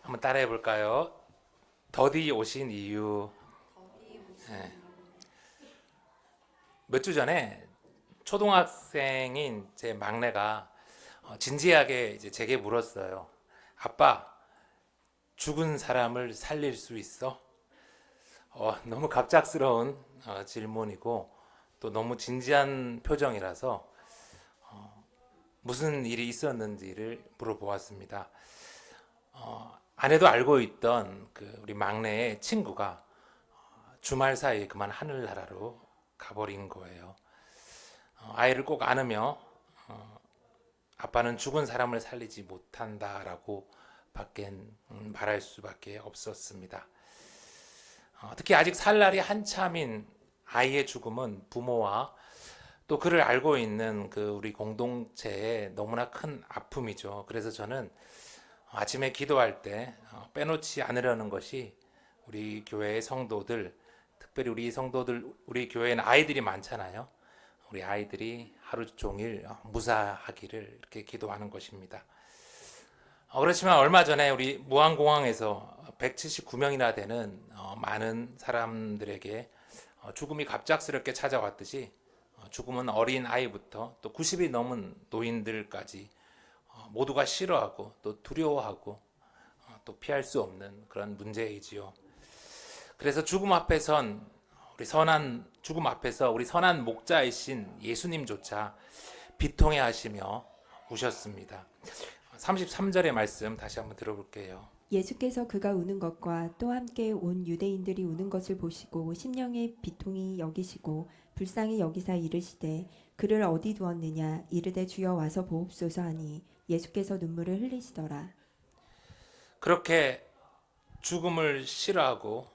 한번 따라해 볼까요? 더디 오신 이유. 네. 몇 주 전에 초등학생인 제 막내가 진지하게 이제 제게 물었어요. 아빠, 죽은 사람을 살릴 수 있어? 너무 갑작스러운 질문이고 또 너무 진지한 표정이라서 무슨 일이 있었는지를 물어보았습니다. 아내도 알고 있던 그 우리 막내의 친구가 주말 사이에 그만 하늘나라로 가버린 거예요. 아이를 꼭 안으며 아빠는 죽은 사람을 살리지 못한다라고 밖엔 말할 수밖에 없었습니다. 특히 아직 살 날이 한참인 아이의 죽음은 부모와 또 그를 알고 있는 그 우리 공동체의 너무나 큰 아픔이죠. 그래서 저는 아침에 기도할 때 빼놓지 않으려는 것이 우리 교회의 성도들, 특별히 우리 성도들, 우리 교회에는 아이들이 많잖아요. 우리 아이들이 하루 종일 무사하기를 이렇게 기도하는 것입니다. 그렇지만 얼마 전에 우리 무안공항에서 179명이나 되는 많은 사람들에게 죽음이 갑작스럽게 찾아왔듯이 죽음은 어린 아이부터 또 90이 넘은 노인들까지 모두가 싫어하고 또 두려워하고 또 피할 수 없는 그런 문제이지요. 그래서 죽음 앞에선 죽음 앞에서 우리 선한 목자이신 예수님조차 비통해 하시며 우셨습니다. 33절의 말씀 다시 한번 들어볼게요. 예수께서 그가 우는 것과 또 함께 온 유대인들이 우는 것을 보시고 심령의 비통이 여기시고 불쌍히 여기사 이르시되 그를 어디 두었느냐 이르되 주여 와서 보옵소서 하니 예수께서 눈물을 흘리시더라. 그렇게 죽음을 싫어하고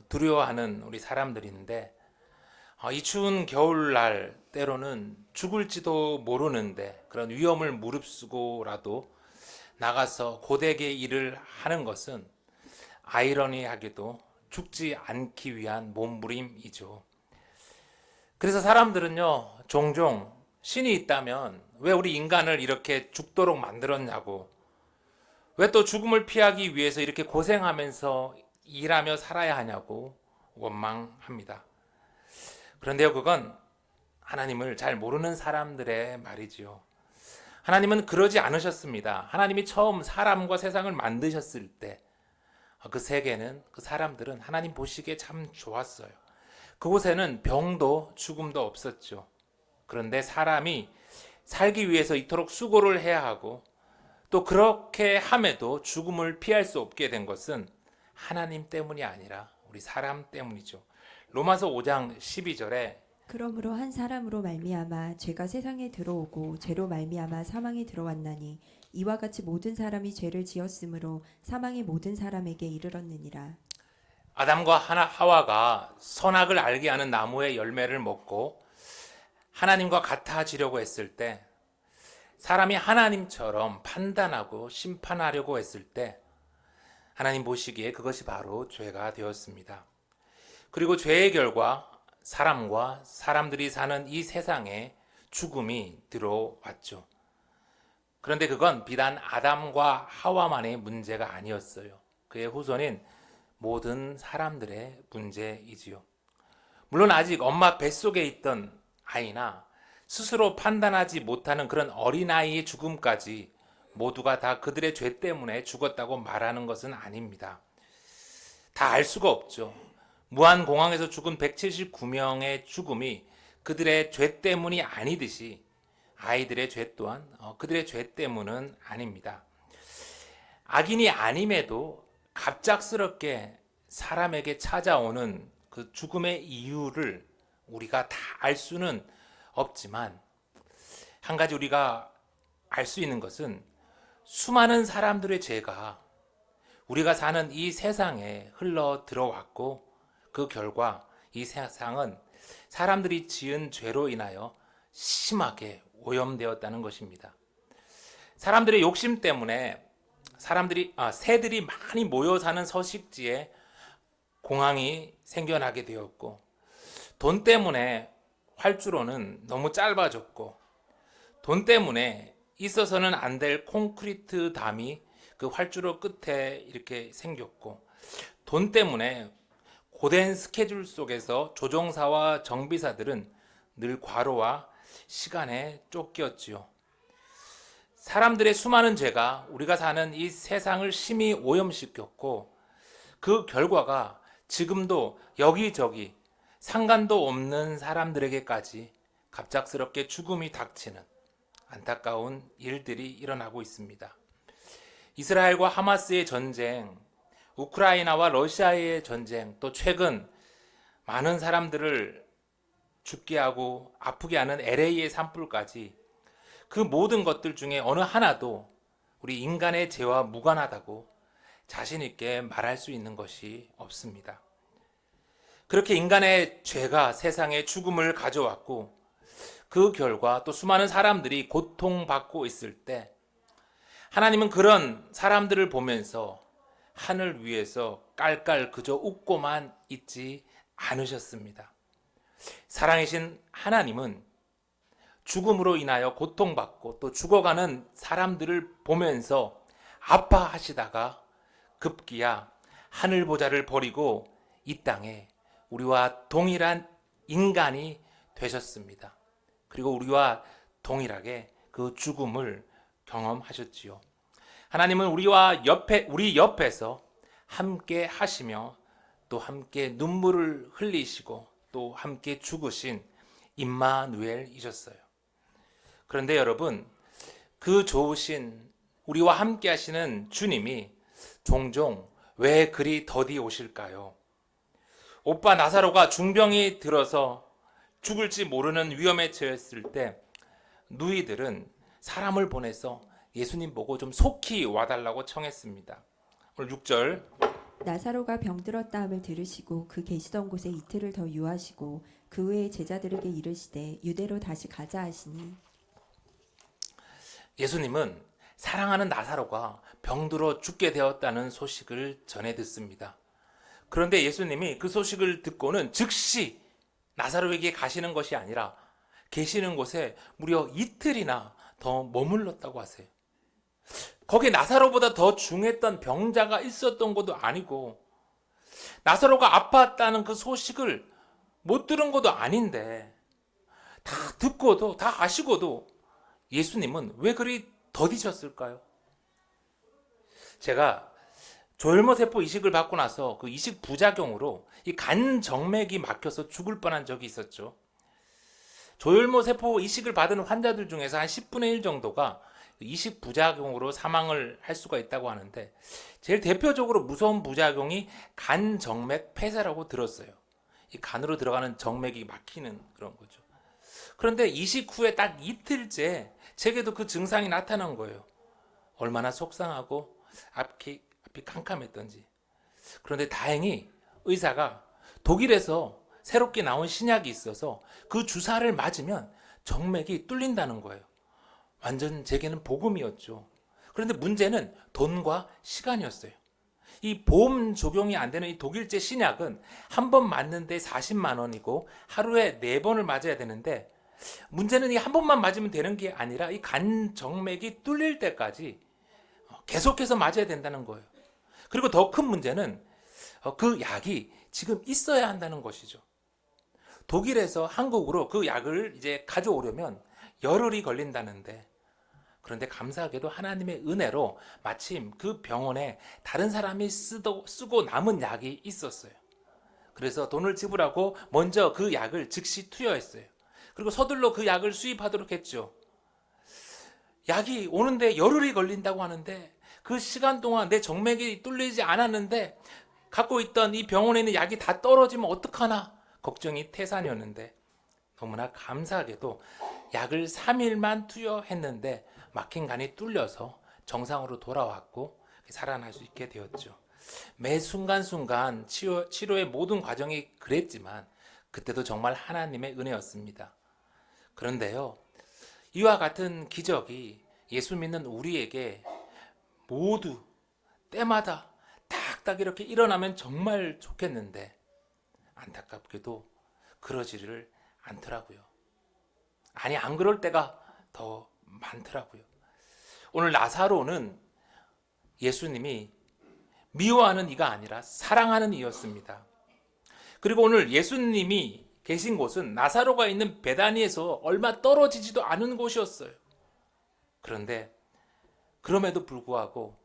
두려워하는 우리 사람들인데 이 추운 겨울날 때로는 죽을지도 모르는데 그런 위험을 무릅쓰고라도 나가서 고되게 일을 하는 것은 아이러니하게도 죽지 않기 위한 몸부림이죠. 그래서 사람들은요, 종종 신이 있다면 왜 우리 인간을 이렇게 죽도록 만들었냐고, 왜 또 죽음을 피하기 위해서 이렇게 고생하면서 일하며 살아야 하냐고 원망합니다. 그런데요, 그건 하나님을 잘 모르는 사람들의 말이지요. 하나님은 그러지 않으셨습니다. 하나님이 처음 사람과 세상을 만드셨을 때 그 세계는, 그 사람들은 하나님 보시기에 참 좋았어요. 그곳에는 병도 죽음도 없었죠. 그런데 사람이 살기 위해서 이토록 수고를 해야 하고 또 그렇게 함에도 죽음을 피할 수 없게 된 것은 하나님 때문이 아니라 우리 사람 때문이죠. 로마서 5장 12절에 그러므로 한 사람으로 말미암아 죄가 세상에 들어오고 죄로 말미암아 사망이 들어왔나니 이와 같이 모든 사람이 죄를 지었으므로 사망이 모든 사람에게 이르렀느니라. 아담과 하와가 선악을 알게 하는 나무의 열매를 먹고 하나님과 같아지려고 했을 때, 사람이 하나님처럼 판단하고 심판하려고 했을 때 하나님 보시기에 그것이 바로 죄가 되었습니다. 그리고 죄의 결과 사람과 사람들이 사는 이 세상에 죽음이 들어왔죠. 그런데 그건 비단 아담과 하와만의 문제가 아니었어요. 그의 후손인 모든 사람들의 문제이지요. 물론 아직 엄마 뱃속에 있던 아이나 스스로 판단하지 못하는 그런 어린아이의 죽음까지 모두가 다 그들의 죄 때문에 죽었다고 말하는 것은 아닙니다. 다 알 수가 없죠. 무안공항에서 죽은 179명의 죽음이 그들의 죄 때문이 아니듯이 아이들의 죄 또한 그들의 죄 때문은 아닙니다. 악인이 아님에도 갑작스럽게 사람에게 찾아오는 그 죽음의 이유를 우리가 다 알 수는 없지만, 한 가지 우리가 알 수 있는 것은 수많은 사람들의 죄가 우리가 사는 이 세상에 흘러 들어왔고, 그 결과 이 세상은 사람들이 지은 죄로 인하여 심하게 오염되었다는 것입니다. 사람들의 욕심 때문에 새들이 많이 모여 사는 서식지에 공항이 생겨나게 되었고, 돈 때문에 활주로는 너무 짧아졌고, 돈 때문에 있어서는 안 될 콘크리트 담이 그 활주로 끝에 이렇게 생겼고, 돈 때문에 고된 스케줄 속에서 조종사와 정비사들은 늘 과로와 시간에 쫓겼지요. 사람들의 수많은 죄가 우리가 사는 이 세상을 심히 오염시켰고, 그 결과가 지금도 여기저기 상관도 없는 사람들에게까지 갑작스럽게 죽음이 닥치는 안타까운 일들이 일어나고 있습니다. 이스라엘과 하마스의 전쟁, 우크라이나와 러시아의 전쟁, 또 최근 많은 사람들을 죽게 하고 아프게 하는 LA의 산불까지, 그 모든 것들 중에 어느 하나도 우리 인간의 죄와 무관하다고 자신 있게 말할 수 있는 것이 없습니다. 그렇게 인간의 죄가 세상에 죽음을 가져왔고, 그 결과 또 수많은 사람들이 고통받고 있을 때 하나님은 그런 사람들을 보면서 하늘 위에서 깔깔 그저 웃고만 있지 않으셨습니다. 사랑이신 하나님은 죽음으로 인하여 고통받고 또 죽어가는 사람들을 보면서 아파하시다가 급기야 하늘 보좌를 버리고 이 땅에 우리와 동일한 인간이 되셨습니다. 그리고 우리와 동일하게 그 죽음을 경험하셨지요. 하나님은 우리 옆에서 함께 하시며 또 함께 눈물을 흘리시고 또 함께 죽으신 임마누엘이셨어요. 그런데 여러분, 그 좋으신 우리와 함께 하시는 주님이 종종 왜 그리 더디 오실까요? 오빠 나사로가 중병이 들어서 죽을지 모르는 위험에 처했을 때 누이들은 사람을 보내서 예수님 보고 좀 속히 와달라고 청했습니다. 오늘 6절, 나사로가 병들었다 함을 들으시고 그 계시던 곳에 이틀을 더 유하시고 그 후에 제자들에게 이르시되 유대로 다시 가자 하시니, 예수님은 사랑하는 나사로가 병들어 죽게 되었다는 소식을 전해 듣습니다. 그런데 예수님이 그 소식을 듣고는 즉시 나사로에게 가시는 것이 아니라 계시는 곳에 무려 이틀이나 더 머물렀다고 하세요. 거기에 나사로보다 더 중했던 병자가 있었던 것도 아니고, 나사로가 아팠다는 그 소식을 못 들은 것도 아닌데, 다 듣고도 다 아시고도 예수님은 왜 그리 더디셨을까요? 제가 조혈모세포 이식을 받고 나서 그 이식 부작용으로 이 간 정맥이 막혀서 죽을 뻔한 적이 있었죠. 조혈모세포 이식을 받은 환자들 중에서 한 10분의 1 정도가 이식 부작용으로 사망을 할 수가 있다고 하는데, 제일 대표적으로 무서운 부작용이 간 정맥 폐쇄라고 들었어요. 이 간으로 들어가는 정맥이 막히는 그런 거죠. 그런데 이식 후에 딱 이틀째 제게도 그 증상이 나타난 거예요. 얼마나 속상하고 앞이 캄캄했던지. 그런데 다행히 의사가 독일에서 새롭게 나온 신약이 있어서 그 주사를 맞으면 정맥이 뚫린다는 거예요. 완전 제게는 복음이었죠. 그런데 문제는 돈과 시간이었어요. 이 보험 적용이 안 되는 이 독일제 신약은 한 번 맞는데 40만 원이고 하루에 4번을 맞아야 되는데, 문제는 이 한 번만 맞으면 되는 게 아니라 이 간 정맥이 뚫릴 때까지 계속해서 맞아야 된다는 거예요. 그리고 더 큰 문제는 그 약이 지금 있어야 한다는 것이죠. 독일에서 한국으로 그 약을 이제 가져오려면 열흘이 걸린다는데, 그런데 감사하게도 하나님의 은혜로 마침 그 병원에 다른 사람이 쓰고 남은 약이 있었어요. 그래서 돈을 지불하고 먼저 그 약을 즉시 투여했어요. 그리고 서둘러 그 약을 수입하도록 했죠. 약이 오는데 열흘이 걸린다고 하는데, 그 시간 동안 내 정맥이 뚫리지 않았는데 갖고 있던 이 병원에 있는 약이 다 떨어지면 어떡하나 걱정이 태산이었는데, 너무나 감사하게도 약을 3일만 투여했는데 막힌 간이 뚫려서 정상으로 돌아왔고 살아날 수 있게 되었죠. 매 순간순간 치료의 모든 과정이 그랬지만 그때도 정말 하나님의 은혜였습니다. 그런데요, 이와 같은 기적이 예수 믿는 우리에게 모두 때마다 딱딱 이렇게 일어나면 정말 좋겠는데, 안타깝게도 그러지를 않더라고요. 아니, 안 그럴 때가 더 많더라고요. 오늘 나사로는 예수님이 미워하는 이가 아니라 사랑하는 이였습니다. 그리고 오늘 예수님이 계신 곳은 나사로가 있는 베다니에서 얼마 떨어지지도 않은 곳이었어요. 그런데 그럼에도 불구하고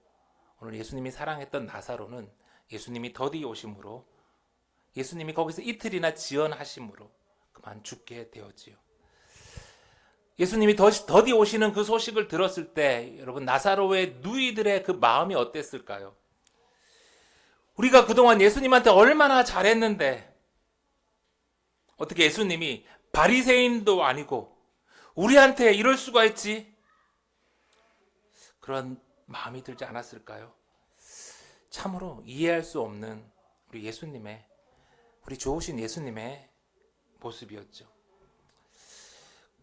오늘 예수님이 사랑했던 나사로는 예수님이 더디 오심으로, 예수님이 거기서 이틀이나 지연하심으로 그만 죽게 되었지요. 예수님이 더디 오시는 그 소식을 들었을 때 여러분, 나사로의 누이들의 그 마음이 어땠을까요? 우리가 그동안 예수님한테 얼마나 잘했는데 어떻게 예수님이 바리새인도 아니고 우리한테 이럴 수가 있지? 그런 마음이 들지 않았을까요? 참으로 이해할 수 없는 우리 좋으신 예수님의 모습이었죠.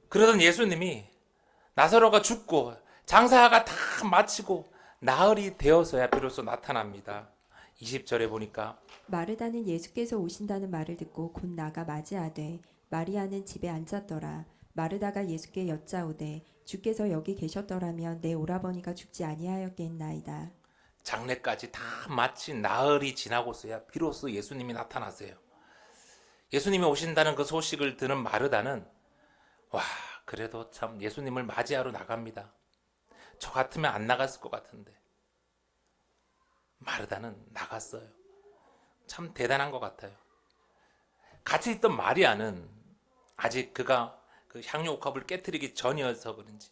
그러던 예수님이 나사로가 죽고 장사가 다 마치고 나흘이 되어서야 비로소 나타납니다. 20절에 보니까 마르다는 예수께서 오신다는 말을 듣고 곧 나가 맞이하되 마리아는 집에 앉았더라. 마르다가 예수께 여짜오되 주께서 여기 계셨더라면 내 오라버니가 죽지 아니하였겠나이다. 장례까지 다 마친 나흘이 지나고서야 비로소 예수님이 나타나세요. 예수님이 오신다는 그 소식을 들은 마르다는 그래도 참 예수님을 맞이하러 나갑니다. 저 같으면 안 나갔을 것 같은데 마르다는 나갔어요. 참 대단한 것 같아요. 같이 있던 마리아는 아직 그가 그 향유 옥합을 깨뜨리기 전이어서 그런지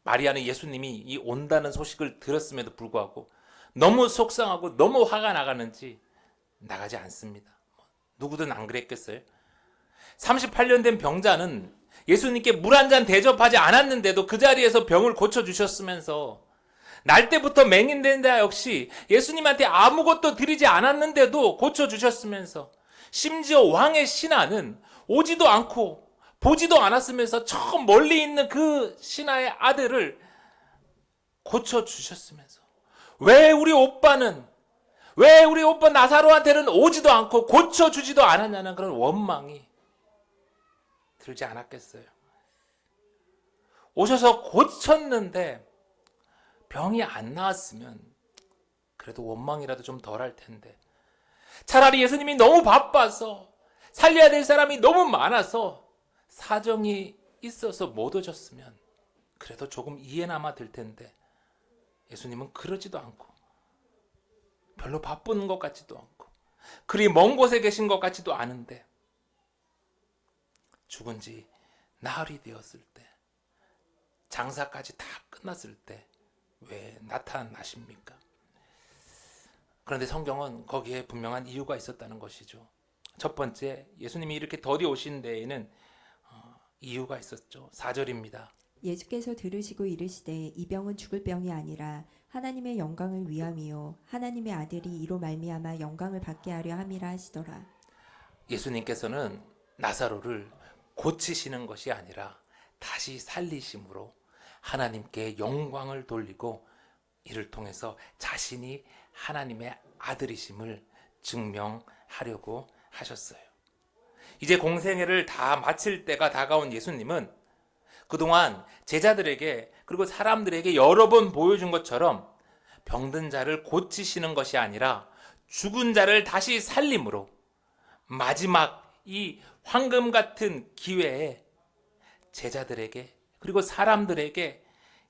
마리아는 예수님이 온다는 소식을 들었음에도 불구하고 너무 속상하고 너무 화가 나가는지 나가지 않습니다. 누구든 안 그랬겠어요? 38년 된 병자는 예수님께 물 한 잔 대접하지 않았는데도 그 자리에서 병을 고쳐주셨으면서, 날 때부터 맹인된 자 역시 예수님한테 아무것도 드리지 않았는데도 고쳐주셨으면서, 심지어 왕의 신하는 오지도 않고 보지도 않았으면서 저 멀리 있는 그 신하의 아들을 고쳐주셨으면서, 왜 우리 오빠 나사로한테는 오지도 않고 고쳐주지도 않았냐는 그런 원망이 들지 않았겠어요. 오셔서 고쳤는데 병이 안 나았으면 그래도 원망이라도 좀 덜 할 텐데, 차라리 예수님이 너무 바빠서 살려야 될 사람이 너무 많아서 사정이 있어서 못 오셨으면 그래도 조금 이해나마 될 텐데, 예수님은 그러지도 않고 별로 바쁜 것 같지도 않고 그리 먼 곳에 계신 것 같지도 않은데 죽은 지 나흘이 되었을 때, 장사까지 다 끝났을 때 왜 나타나십니까? 그런데 성경은 거기에 분명한 이유가 있었다는 것이죠. 첫 번째, 예수님이 이렇게 더디 오신 데에는 이유가 있었죠. 4절입니다. 예수께서 들으시고 이르시되 이 병은 죽을 병이 아니라 하나님의 영광을 위함이요 하나님의 아들이 이로 말미암아 영광을 받게 하려 함이라 하시더라. 예수님께서는 나사로를 고치시는 것이 아니라 다시 살리심으로 하나님께 영광을 돌리고 이를 통해서 자신이 하나님의 아들이심을 증명하려고 하셨어요. 이제 공생애를 다 마칠 때가 다가온 예수님은 그동안 제자들에게 그리고 사람들에게 여러 번 보여준 것처럼 병든 자를 고치시는 것이 아니라 죽은 자를 다시 살림으로 마지막 이 황금 같은 기회에 제자들에게 그리고 사람들에게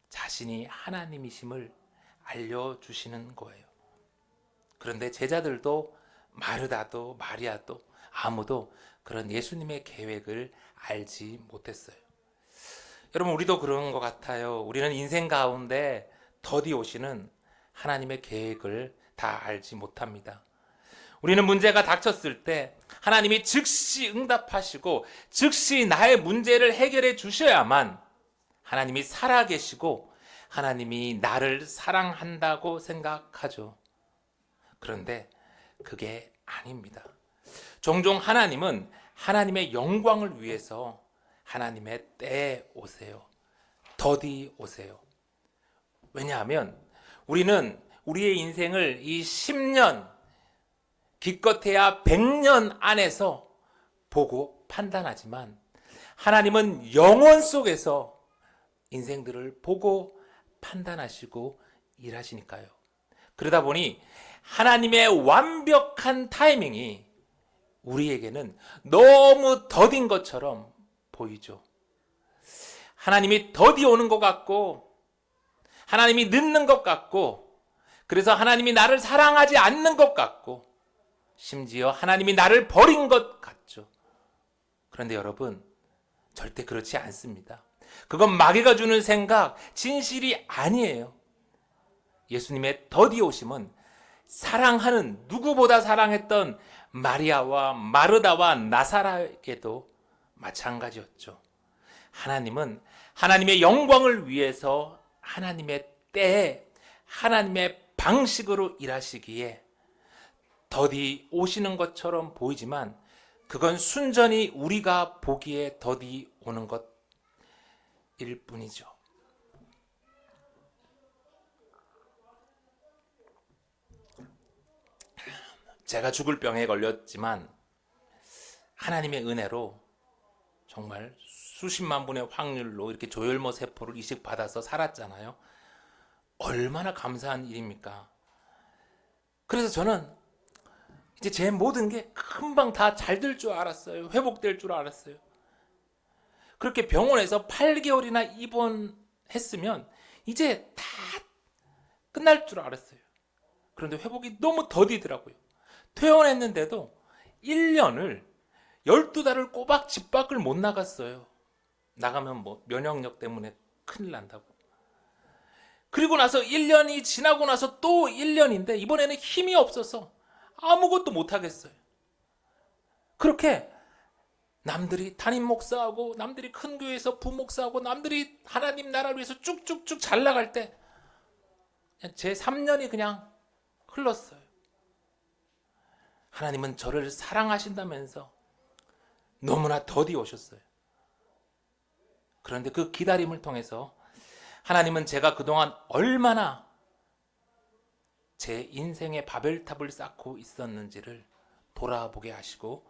자신이 하나님이심을 알려주시는 거예요. 그런데 제자들도 마르다도 마리아도 아무도 그런 예수님의 계획을 알지 못했어요. 여러분, 우리도 그런 것 같아요. 우리는 인생 가운데 더디 오시는 하나님의 계획을 다 알지 못합니다. 우리는 문제가 닥쳤을 때 하나님이 즉시 응답하시고 즉시 나의 문제를 해결해 주셔야만 하나님이 살아계시고 하나님이 나를 사랑한다고 생각하죠. 그런데 그게 아닙니다. 종종 하나님은 하나님의 영광을 위해서 하나님의 때에 오세요. 더디 오세요. 왜냐하면 우리는 우리의 인생을 이 10년, 기껏해야 100년 안에서 보고 판단하지만 하나님은 영원 속에서 인생들을 보고 판단하시고 일하시니까요. 그러다 보니 하나님의 완벽한 타이밍이 우리에게는 너무 더딘 것처럼 보이죠. 하나님이 더디 오는 것 같고, 하나님이 늦는 것 같고, 그래서 하나님이 나를 사랑하지 않는 것 같고, 심지어 하나님이 나를 버린 것 같죠. 그런데 여러분, 절대 그렇지 않습니다. 그건 마귀가 주는 생각, 진실이 아니에요. 예수님의 더디 오심은 사랑하는, 누구보다 사랑했던 마리아와 마르다와 나사라에게도 마찬가지였죠. 하나님은 하나님의 영광을 위해서 하나님의 때에 하나님의 방식으로 일하시기에 더디 오시는 것처럼 보이지만 그건 순전히 우리가 보기에 더디 오는 것일 뿐이죠. 제가 죽을 병에 걸렸지만 하나님의 은혜로 정말 수십만 분의 확률로 이렇게 조혈모 세포를 이식받아서 살았잖아요. 얼마나 감사한 일입니까? 그래서 저는 이제 제 모든 게 금방 다 잘 될 줄 알았어요. 회복될 줄 알았어요. 그렇게 병원에서 8개월이나 입원했으면 이제 다 끝날 줄 알았어요. 그런데 회복이 너무 더디더라고요. 퇴원했는데도 1년을 12달을 꼬박 집 밖을 못 나갔어요. 나가면 뭐 면역력 때문에 큰일 난다고. 그리고 나서 1년이 지나고 나서 또 1년인데 이번에는 힘이 없어서 아무것도 못 하겠어요. 그렇게 남들이 담임 목사하고 남들이 큰 교회에서 부목사하고 남들이 하나님 나라를 위해서 쭉쭉쭉 잘 나갈 때 제 3년이 그냥 흘렀어요. 하나님은 저를 사랑하신다면서 너무나 더디 오셨어요. 그런데 그 기다림을 통해서 하나님은 제가 그동안 얼마나 제 인생의 바벨탑을 쌓고 있었는지를 돌아보게 하시고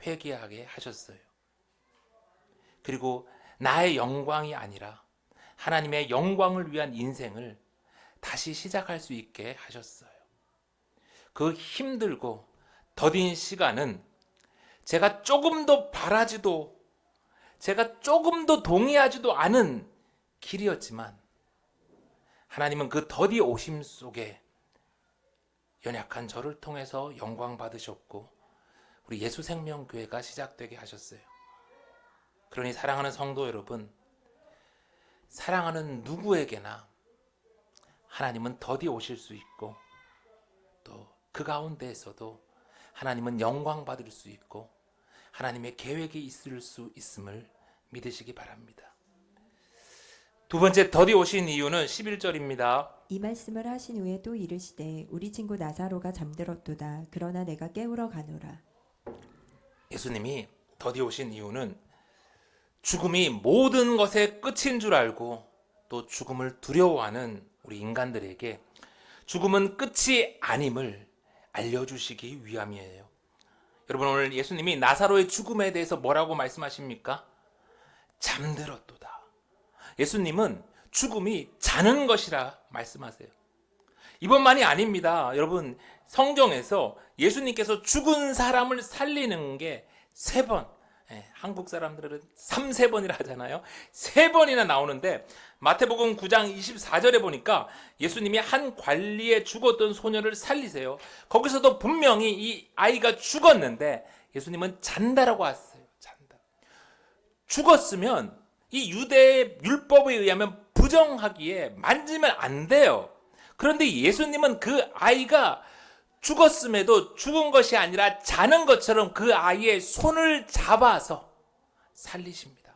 회개하게 하셨어요. 그리고 나의 영광이 아니라 하나님의 영광을 위한 인생을 다시 시작할 수 있게 하셨어요. 그 힘들고 더딘 시간은 제가 조금도 바라지도 제가 조금도 동의하지도 않은 길이었지만 하나님은 그 더디 오심 속에 연약한 저를 통해서 영광 받으셨고 우리 예수생명교회가 시작되게 하셨어요. 그러니 사랑하는 성도 여러분, 사랑하는 누구에게나 하나님은 더디 오실 수 있고 또 그 가운데에서도 하나님은 영광 받을 수 있고 하나님의 계획이 있을 수 있음을 믿으시기 바랍니다. 두 번째 더디 오신 이유는 11절입니다. 이 말씀을 하신 후에 또 이르시되 우리 친구 나사로가 잠들었도다. 그러나 내가 깨우러 가노라. 예수님이 더디 오신 이유는 죽음이 모든 것의 끝인 줄 알고 또 죽음을 두려워하는 우리 인간들에게 죽음은 끝이 아님을 알려주시기 위함이에요. 여러분, 오늘 예수님이 나사로의 죽음에 대해서 뭐라고 말씀하십니까? 잠들었도다. 예수님은 죽음이 자는 것이라 말씀하세요. 이것만이 아닙니다. 여러분, 성경에서 예수님께서 죽은 사람을 살리는 게 3번, 한국 사람들은 3세번이라 하잖아요. 3번이나 나오는데 마태복음 9장 24절에 보니까 예수님이 한 관리에 죽었던 소녀를 살리세요. 거기서도 분명히 이 아이가 죽었는데 예수님은 잔다라고 했어요. 잔다. 죽었으면 이 유대의 율법에 의하면 부정하기에 만지면 안 돼요. 그런데 예수님은 그 아이가 죽었음에도 죽은 것이 아니라 자는 것처럼 그 아이의 손을 잡아서 살리십니다.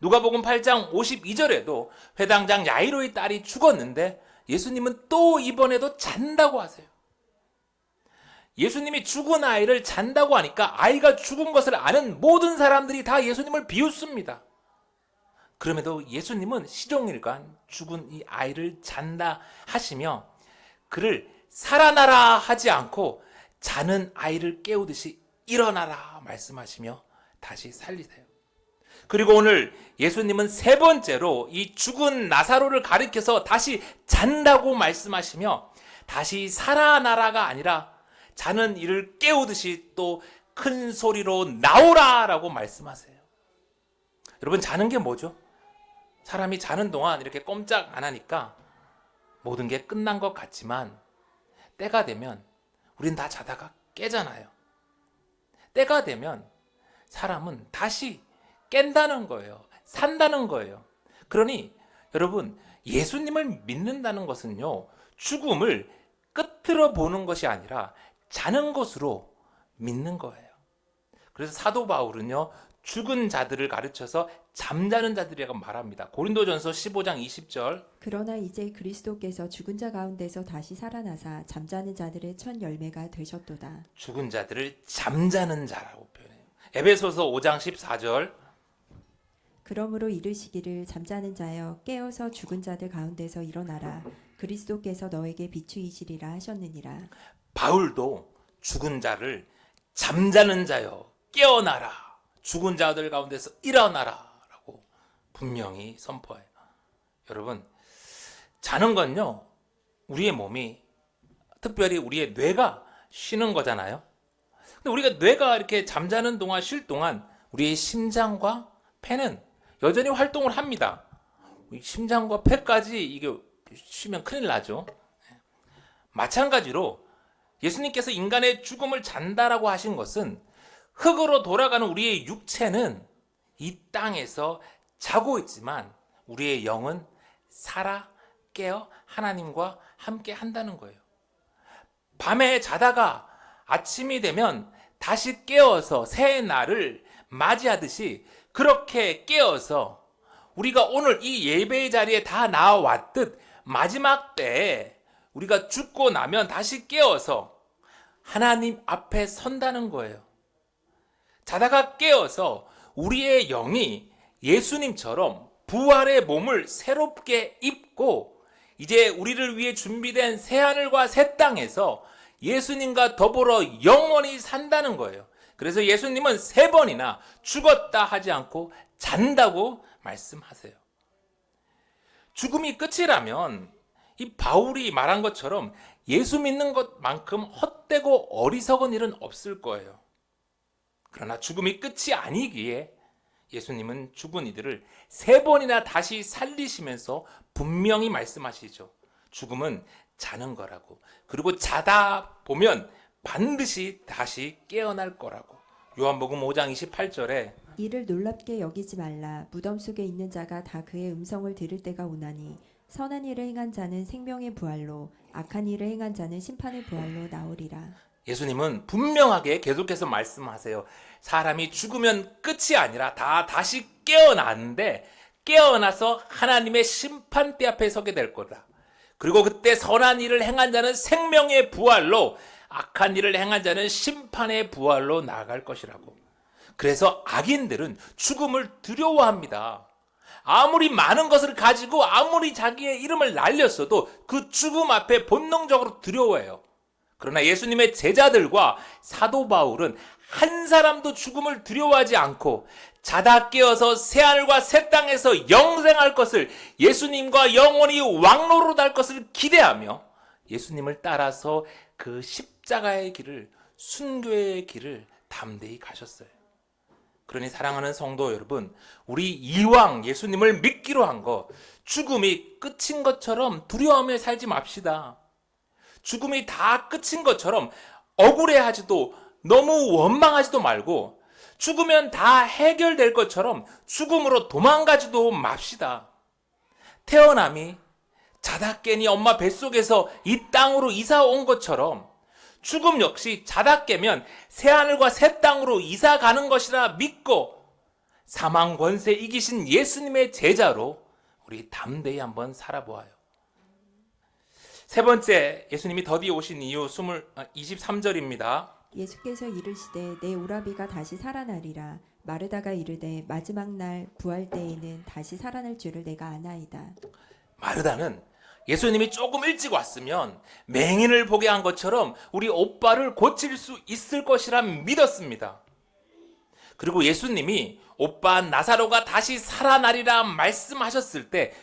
누가복음 8장 52절에도 회당장 야이로의 딸이 죽었는데 예수님은 또 이번에도 잔다고 하세요. 예수님이 죽은 아이를 잔다고 하니까 아이가 죽은 것을 아는 모든 사람들이 다 예수님을 비웃습니다. 그럼에도 예수님은 시종일관 죽은 이 아이를 잔다 하시며 그를 살아나라 하지 않고 자는 아이를 깨우듯이 일어나라 말씀하시며 다시 살리세요. 그리고 오늘 예수님은 세 번째로 이 죽은 나사로를 가리켜서 다시 잔다고 말씀하시며 다시 살아나라가 아니라 자는 이를 깨우듯이 또 큰 소리로 나오라라고 말씀하세요. 여러분, 자는 게 뭐죠? 사람이 자는 동안 이렇게 꼼짝 안 하니까 모든 게 끝난 것 같지만 때가 되면 우린 다 자다가 깨잖아요. 때가 되면 사람은 다시 깬다는 거예요. 산다는 거예요. 그러니 여러분, 예수님을 믿는다는 것은요, 죽음을 끝으로 보는 것이 아니라 자는 것으로 믿는 거예요. 그래서 사도 바울은요, 죽은 자들을 가르쳐서 잠자는 자들이라고 말합니다. 고린도전서 15장 20절. 그러나 이제 그리스도께서 죽은 자 가운데서 다시 살아나사 잠자는 자들의 첫 열매가 되셨도다. 죽은 자들을 잠자는 자라고 표현해요. 에베소서 5장 14절. 그러므로 이르시기를 잠자는 자여 깨어서 죽은 자들 가운데서 일어나라. 그리스도께서 너에게 비추이시리라 하셨느니라. 바울도 죽은 자를 잠자는 자여 깨어나라, 죽은 자들 가운데서 일어나라 라고 분명히 선포해요. 여러분, 자는 건요, 우리의 몸이, 특별히 우리의 뇌가 쉬는 거잖아요. 근데 우리가 뇌가 이렇게 잠자는 동안, 쉴 동안 우리의 심장과 폐는 여전히 활동을 합니다. 심장과 폐까지 이게 쉬면 큰일 나죠. 마찬가지로 예수님께서 인간의 죽음을 잔다라고 하신 것은 흙으로 돌아가는 우리의 육체는 이 땅에서 자고 있지만 우리의 영은 살아 깨어 하나님과 함께 한다는 거예요. 밤에 자다가 아침이 되면 다시 깨어서 새 날을 맞이하듯이 그렇게 깨어서 우리가 오늘 이 예배의 자리에 다 나와왔듯 마지막 때에 우리가 죽고 나면 다시 깨어서 하나님 앞에 선다는 거예요. 자다가 깨어서 우리의 영이 예수님처럼 부활의 몸을 새롭게 입고 이제 우리를 위해 준비된 새하늘과 새 땅에서 예수님과 더불어 영원히 산다는 거예요. 그래서 예수님은 3번이나 죽었다 하지 않고 잔다고 말씀하세요. 죽음이 끝이라면 이 바울이 말한 것처럼 예수 믿는 것만큼 헛되고 어리석은 일은 없을 거예요. 그러나 죽음이 끝이 아니기에 예수님은 죽은 이들을 3번이나 다시 살리시면서 분명히 말씀하시죠. 죽음은 자는 거라고. 그리고 자다 보면 반드시 다시 깨어날 거라고. 요한복음 5장 28절에 이를 놀랍게 여기지 말라. 무덤 속에 있는 자가 다 그의 음성을 들을 때가 오나니 선한 일을 행한 자는 생명의 부활로 악한 일을 행한 자는 심판의 부활로 나오리라. 예수님은 분명하게 계속해서 말씀하세요. 사람이 죽으면 끝이 아니라 다 다시 깨어나는데 깨어나서 하나님의 심판대 앞에 서게 될 거다. 그리고 그때 선한 일을 행한 자는 생명의 부활로 악한 일을 행한 자는 심판의 부활로 나아갈 것이라고. 그래서 악인들은 죽음을 두려워합니다. 아무리 많은 것을 가지고 아무리 자기의 이름을 날렸어도 그 죽음 앞에 본능적으로 두려워해요. 그러나 예수님의 제자들과 사도 바울은 한 사람도 죽음을 두려워하지 않고 자다 깨어서 새하늘과 새 땅에서 영생할 것을, 예수님과 영원히 왕노로 달 것을 기대하며 예수님을 따라서 그 십자가의 길을, 순교의 길을 담대히 가셨어요. 그러니 사랑하는 성도 여러분, 우리 이왕 예수님을 믿기로 한 거, 죽음이 끝인 것처럼 두려워하며 살지 맙시다. 죽음이 다 끝인 것처럼 억울해하지도, 너무 원망하지도 말고, 죽으면 다 해결될 것처럼 죽음으로 도망가지도 맙시다. 태어남이 자다 깨니 엄마 뱃속에서 이 땅으로 이사 온 것처럼 죽음 역시 자다 깨면 새하늘과 새 땅으로 이사 가는 것이라 믿고 사망 권세 이기신 예수님의 제자로 우리 담대히 한번 살아보아요. 세 번째, 예수님이 더디 오신 이유 23절입니다. 예수께서 이르시되 내 오라비가 다시 살아나리라. 마르다가 이르되 마지막 날 부활 때에는 다시 살아날 줄을 내가 아나이다. 마르다는 예수님이 조금 일찍 왔으면 맹인을 보게 한 것처럼 우리 오빠를 고칠 수 있을 것이라 믿었습니다. 그리고 예수님이 오빠 나사로가 다시 살아나리라 말씀하셨을 때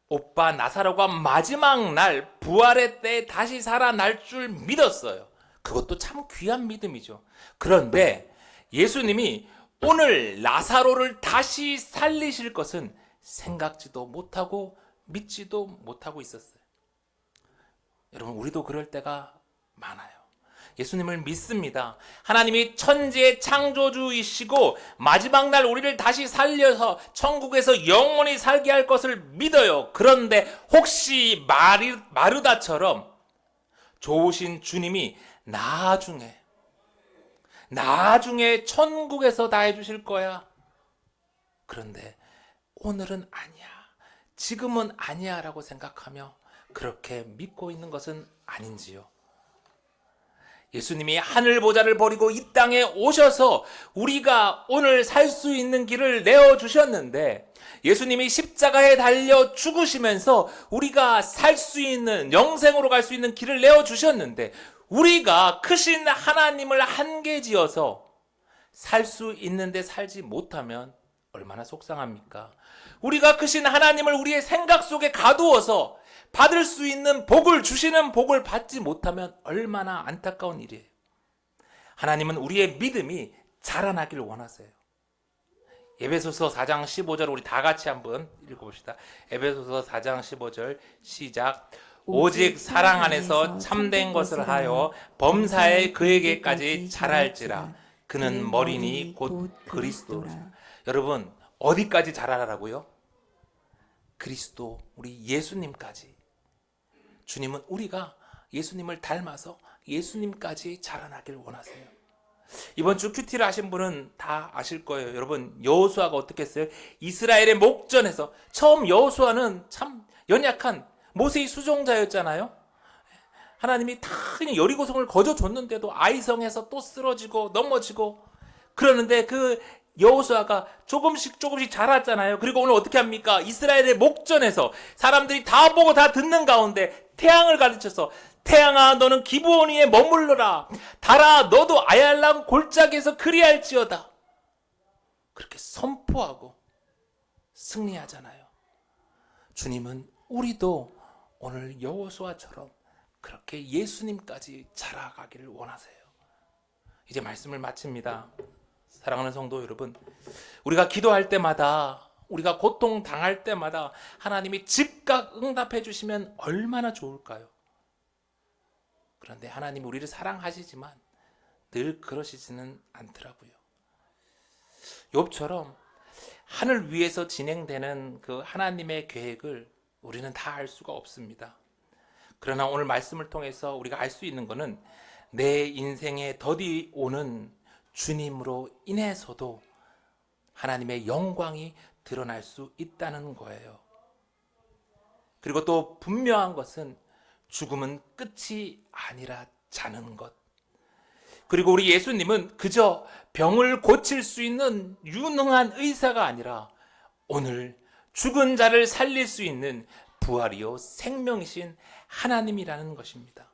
오빠 나사로가 마지막 날 부활의 때에 다시 살아날 줄 믿었어요. 그것도 참 귀한 믿음이죠. 그런데 예수님이 오늘 나사로를 다시 살리실 것은 생각지도 못하고 믿지도 못하고 있었어요. 여러분, 우리도 그럴 때가 많아요. 예수님을 믿습니다. 하나님이 천지의 창조주이시고 마지막 날 우리를 다시 살려서 천국에서 영원히 살게 할 것을 믿어요. 그런데 혹시 마르다처럼 좋으신 주님이 나중에 천국에서 다 해주실 거야. 그런데 오늘은 아니야, 지금은 아니야 라고 생각하며 그렇게 믿고 있는 것은 아닌지요. 예수님이 하늘 보좌를 버리고 이 땅에 오셔서 우리가 오늘 살 수 있는 길을 내어주셨는데, 예수님이 십자가에 달려 죽으시면서 우리가 살 수 있는, 영생으로 갈 수 있는 길을 내어주셨는데, 우리가 크신 하나님을 한계 지어서 살 수 있는데 살지 못하면 얼마나 속상합니까? 우리가 크신 하나님을 우리의 생각 속에 가두어서 받을 수 있는 복을, 주시는 복을 받지 못하면 얼마나 안타까운 일이에요. 하나님은 우리의 믿음이 자라나길 원하세요. 에베소서 4장 15절 우리 다 같이 한번 읽어봅시다. 에베소서 4장 15절 시작. 오직 사랑 안에서 참된 것을 하여 범사에 그에게까지 자랄지라. 그는 머리니 곧 그리스도라. 여러분, 어디까지 자라라고요? 그리스도, 우리 예수님까지. 주님은 우리가 예수님을 닮아서 예수님까지 자라나길 원하세요. 이번 주 큐티를 하신 분은 다 아실 거예요. 여러분, 여호수아가 어떻게 했어요? 이스라엘의 목전에서 처음 여호수아는 참 연약한 모세의 수종자였잖아요. 하나님이 다 그냥 여리고성을 거저줬는데도 아이성에서 또 쓰러지고 넘어지고 그러는데 그 여호수아가 조금씩 자랐잖아요. 그리고 오늘 어떻게 합니까? 이스라엘의 목전에서 사람들이 다 보고 다 듣는 가운데 태양을 가르쳐서 태양아 너는 기브온 위에 머물러라. 달아 너도 아얄람 골짜기에서 그리할지어다. 그렇게 선포하고 승리하잖아요. 주님은 우리도 오늘 여호수아처럼 그렇게 예수님까지 자라가기를 원하세요. 이제 말씀을 마칩니다. 사랑하는 성도 여러분, 우리가 기도할 때마다, 우리가 고통 당할 때마다 하나님이 즉각 응답해 주시면 얼마나 좋을까요? 그런데 하나님이 우리를 사랑하시지만 늘 그러시지는 않더라고요. 욥처럼 하늘 위에서 진행되는 그 하나님의 계획을 우리는 다 알 수가 없습니다. 그러나 오늘 말씀을 통해서 우리가 알 수 있는 것은 내 인생에 더디 오는 주님으로 인해서도 하나님의 영광이 드러날 수 있다는 거예요. 그리고 또 분명한 것은 죽음은 끝이 아니라 자는 것. 그리고 우리 예수님은 그저 병을 고칠 수 있는 유능한 의사가 아니라 오늘 죽은 자를 살릴 수 있는 부활이요 생명이신 하나님이라는 것입니다.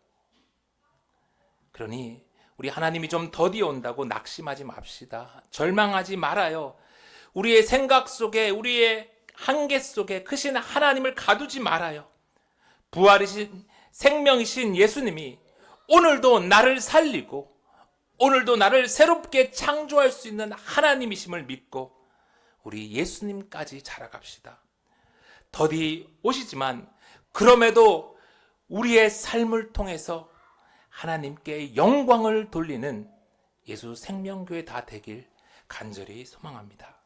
그러니 우리 하나님이 좀 더디 온다고 낙심하지 맙시다. 절망하지 말아요. 우리의 생각 속에, 우리의 한계 속에 크신 하나님을 가두지 말아요. 부활이신 생명이신 예수님이 오늘도 나를 살리고 오늘도 나를 새롭게 창조할 수 있는 하나님이심을 믿고 우리 예수님까지 자라갑시다. 더디 오시지만 그럼에도 우리의 삶을 통해서 하나님께 영광을 돌리는 예수 생명교회 다 되길 간절히 소망합니다.